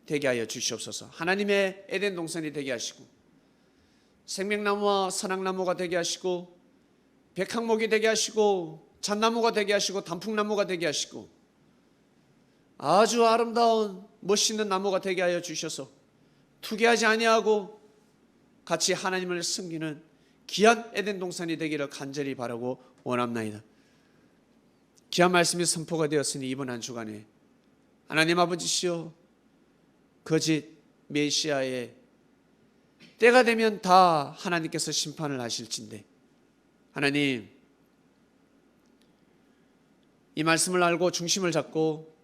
되게 하여 주시옵소서. 하나님의 에덴 동산이 되게 하시고 생명나무와 선악나무가 되게 하시고 백향목이 되게 하시고 잣나무가 되게 하시고 단풍나무가 되게 하시고 아주 아름다운 멋있는 나무가 되게 하여 주셔서 투기하지 아니하고 같이 하나님을 섬기는 귀한 에덴 동산이 되기를 간절히 바라고 원합나이다. 귀한 말씀이 선포가 되었으니 이번 한 주간에 하나님 아버지시여, 거짓 메시아의 때가 되면 다 하나님께서 심판을 하실진데, 하나님 이 말씀을 알고 중심을 잡고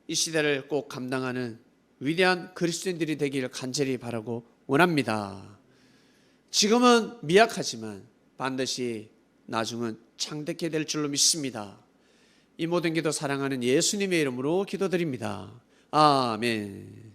이 시대를 꼭 감당하는 위대한 그리스도인들이 되기를 간절히 바라고 원합니다. 지금은 미약하지만 반드시 나중은 창대케 될 줄로 믿습니다. 이 모든 기도 사랑하는 예수님의 이름으로 기도드립니다. 아멘.